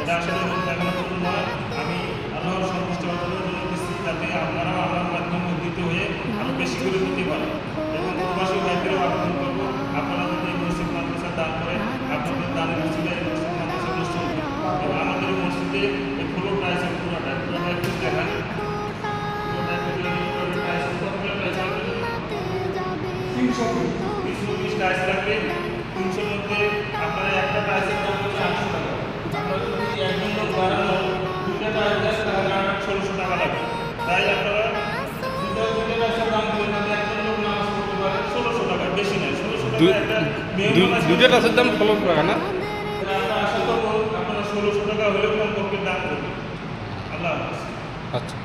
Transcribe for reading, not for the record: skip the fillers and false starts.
এটা আসলে তেমন নয়। আমি আল্লাহর সন্তুষ্ট অর্জনের জন্য দিচ্ছি, যাতে আপনারাও আল্লাহর মাধ্যমে উদ্দীত হয়ে আরও বেশি করে দিতে পারেন। এবং প্রবাসী ভাইদেরও আবেদন করবো, আপনারা যদি এই মসজিদ মাদ্রাসা দান করেন, আপনাদের দানের উচিলে এই মসজিদ মাদ্রাসা নষ্ট হবে। এবং আমাদের এই মসজিদে এই ফ্লোর টাইলসের পুরোটা একটু দেখান। টাইলস লাগবে 300 মধ্যে আপনারা একটা টাইলসের দাম হচ্ছে 800 টাকা। আপনারা যদি একজন লোক বাড়ানো দুইটা টাইলস দেন তাহলে 1600 টাকা লাগবে। তাই আপনারা দুইটা টাইলসের দাম দিলেন, তাহলে একজন লোক নামাজ পড়তে পারে 1600 টাকা, বেশি নয়। 1600 টাকা একটা দুইটা টাইলসের দাম 1600 টাকা না? আমরা আশা করবো আপনারা 1600 টাকা হলেও কমপক্ষে দাম করবেন। আল্লাহ হাফেজ। আচ্ছা।